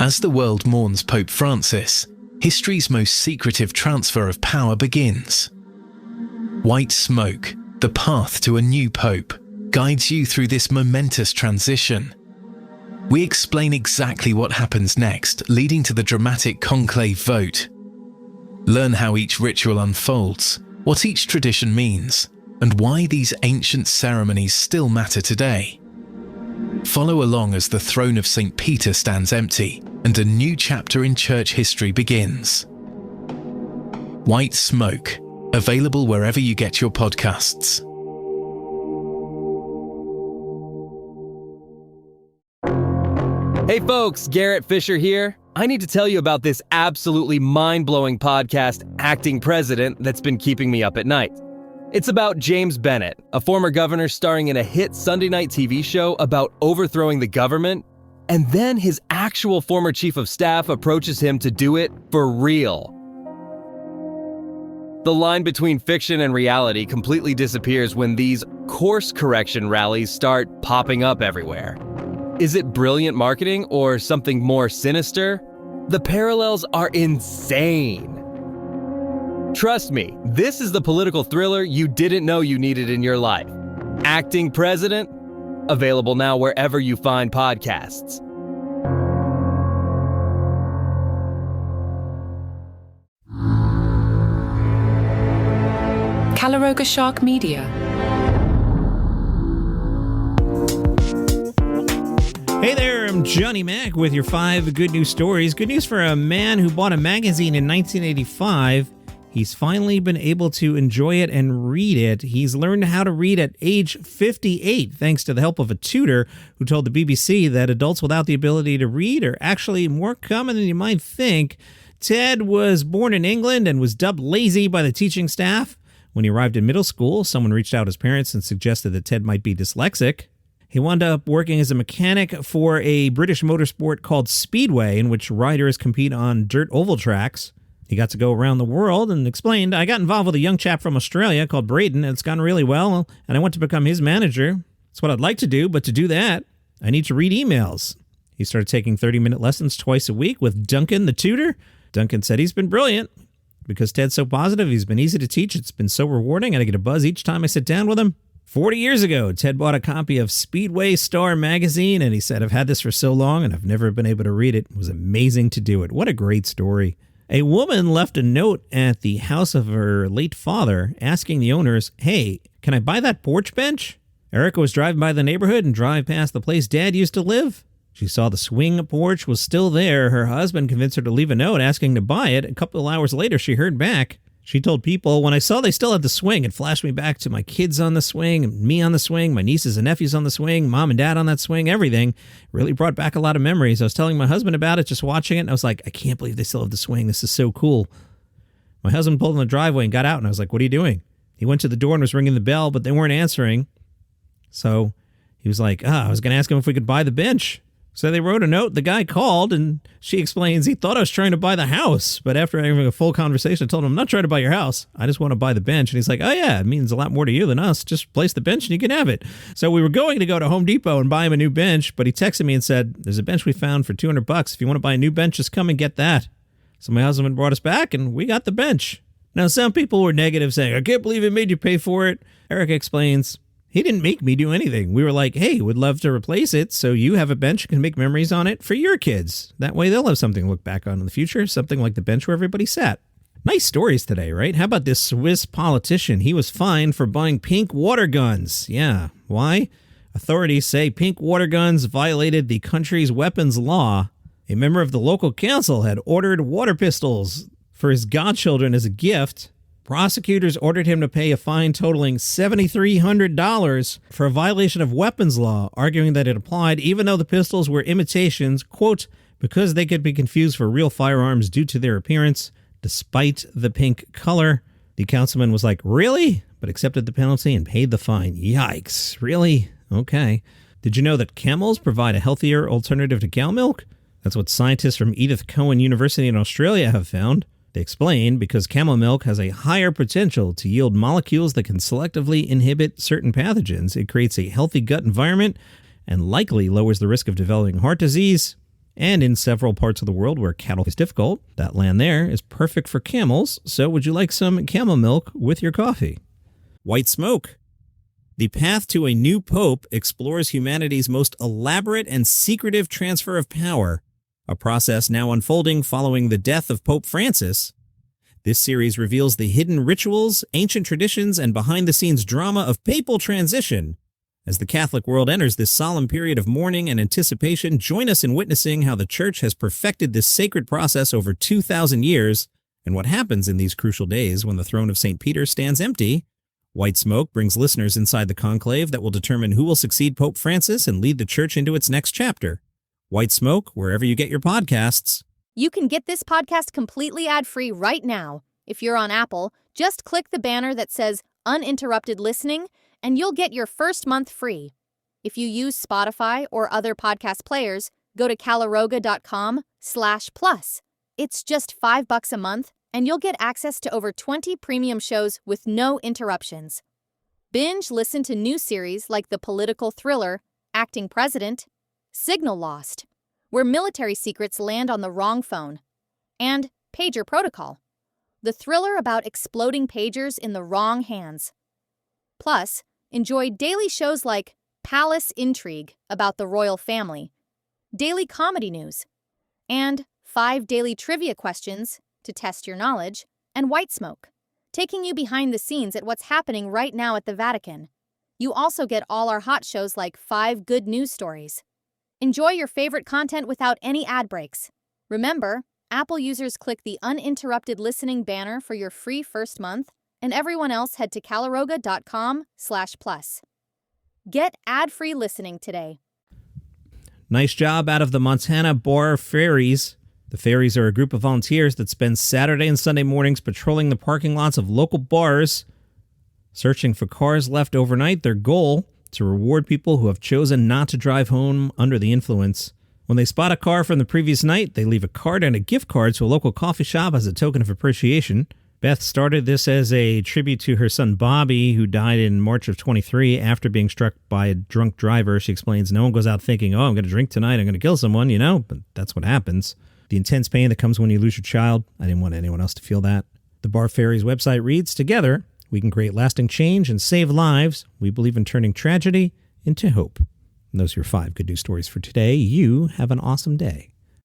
As the world mourns Pope Francis, history's most secretive transfer of power begins. White Smoke, the path to a new pope, guides you through this momentous transition. We explain exactly what happens next, leading to the dramatic conclave vote. Learn how each ritual unfolds, what each tradition means, and why these ancient ceremonies still matter today. Follow along as the throne of St. Peter stands empty and a new chapter in church history begins. White Smoke, available wherever you get your podcasts. Hey folks, Garrett Fisher here. I need to tell you about this absolutely mind-blowing podcast, Acting President, that's been keeping me up at night. It's about James Bennett, a former governor starring in a hit Sunday night TV show about overthrowing the government, and then his actual former chief of staff approaches him to do it for real. The line between fiction and reality completely disappears when these course correction rallies start popping up everywhere. Is it brilliant marketing or something more sinister? The parallels are insane. Trust me, this is the political thriller you didn't know you needed in your life. Acting President, available now wherever you find podcasts. Caloroga Shark Media. Hey there, I'm Johnny Mac with your 5 good news stories. Good news for a man who bought a magazine in 1985. He's finally been able to enjoy it and read it. He's learned how to read at age 58 thanks to the help of a tutor who told the BBC that adults without the ability to read are actually more common than you might think. Ted was born in England and was dubbed lazy by the teaching staff. When he arrived in middle school, someone reached out to his parents and suggested that Ted might be dyslexic. He wound up working as a mechanic for a British motorsport called Speedway, in which riders compete on dirt oval tracks. He got to go around the world and explained, I got involved with a young chap from Australia called Braden, and it's gone really well, and I want to become his manager. That's what I'd like to do, but to do that, I need to read emails. He started taking 30-minute lessons twice a week with Duncan, the tutor. Duncan said he's been brilliant. Because Ted's so positive, he's been easy to teach, it's been so rewarding, and I get a buzz each time I sit down with him. 40 years ago, Ted bought a copy of Speedway Star magazine, and he said, I've had this for so long, and I've never been able to read it. It was amazing to do it. What a great story. A woman left a note at the house of her late father asking the owners, hey, can I buy that porch bench? Erica was driving by the neighborhood and drive past the place Dad used to live. She saw the swing porch was still there. Her husband convinced her to leave a note asking to buy it. A couple of hours later, she heard back. She told people, when I saw they still had the swing, it flashed me back to my kids on the swing, me on the swing, my nieces and nephews on the swing, mom and dad on that swing, everything. It really brought back a lot of memories. I was telling my husband about it, just watching it, and I was like, I can't believe they still have the swing. This is so cool. My husband pulled in the driveway and got out, and I was like, what are you doing? He went to the door and was ringing the bell, but they weren't answering. So he was like, I was going to ask him if we could buy the bench. So they wrote a note. The guy called, and she explains he thought I was trying to buy the house. But after having a full conversation, I told him, I'm not trying to buy your house. I just want to buy the bench. And he's like, oh, yeah, it means a lot more to you than us. Just place the bench and you can have it. So we were going to go to Home Depot and buy him a new bench. But he texted me and said, there's a bench we found for $200. If you want to buy a new bench, just come and get that. So my husband brought us back, and we got the bench. Now, some people were negative, saying, I can't believe it made you pay for it. Erica explains, he didn't make me do anything. We were like, hey, we'd love to replace it so you have a bench and can make memories on it for your kids. That way they'll have something to look back on in the future, something like the bench where everybody sat. Nice stories today, right? How about this Swiss politician? He was fined for buying pink water guns. Yeah, why? Authorities say pink water guns violated the country's weapons law. A member of the local council had ordered water pistols for his godchildren as a gift. Prosecutors ordered him to pay a fine totaling $7,300 for a violation of weapons law, arguing that it applied even though the pistols were imitations, quote, because they could be confused for real firearms due to their appearance, despite the pink color. The councilman was like, really? But accepted the penalty and paid the fine. Yikes. Really? Okay. Did you know that camels provide a healthier alternative to cow milk? That's what scientists from Edith Cowan University in Australia have found. They explain because camel milk has a higher potential to yield molecules that can selectively inhibit certain pathogens. It creates a healthy gut environment and likely lowers the risk of developing heart disease. And in several parts of the world where cattle is difficult, that land there is perfect for camels, so would you like some camel milk with your coffee? White smoke. The path to a new pope explores humanity's most elaborate and secretive transfer of power, a process now unfolding following the death of Pope Francis. This series reveals the hidden rituals, ancient traditions, and behind-the-scenes drama of papal transition. As the Catholic world enters this solemn period of mourning and anticipation, join us in witnessing how the Church has perfected this sacred process over 2,000 years, and what happens in these crucial days when the throne of St. Peter stands empty. White Smoke brings listeners inside the conclave that will determine who will succeed Pope Francis and lead the Church into its next chapter. White Smoke, wherever you get your podcasts. You can get this podcast completely ad-free right now. If you're on Apple, just click the banner that says Uninterrupted Listening, and you'll get your first month free. If you use Spotify or other podcast players, go to caloroga.com/plus. It's just $5 a month, and you'll get access to over 20 premium shows with no interruptions. Binge listen to new series like the political thriller Acting President, Signal Lost, where military secrets land on the wrong phone, and Pager Protocol, the thriller about exploding pagers in the wrong hands. Plus, enjoy daily shows like Palace Intrigue about the royal family, daily comedy news, and 5 daily trivia questions to test your knowledge, and White Smoke, taking you behind the scenes at what's happening right now at the Vatican. You also get all our hot shows like 5 good news stories. Enjoy your favorite content without any ad breaks. Remember, Apple users click the uninterrupted listening banner for your free first month, and everyone else head to caloroga.com/plus. Get ad-free listening today. Nice job out of the Montana Bar Fairies. The Fairies are a group of volunteers that spend Saturday and Sunday mornings patrolling the parking lots of local bars, searching for cars left overnight. Their goal, to reward people who have chosen not to drive home under the influence. When they spot a car from the previous night, they leave a card and a gift card to a local coffee shop as a token of appreciation. Beth started this as a tribute to her son Bobby, who died in March of 23 after being struck by a drunk driver. She explains, no one goes out thinking, oh, I'm going to drink tonight, I'm going to kill someone, but that's what happens. The intense pain that comes when you lose your child, I didn't want anyone else to feel that. The Bar Fairies website reads, together, we can create lasting change and save lives. We believe in turning tragedy into hope. And those are your 5 good news stories for today. You have an awesome day.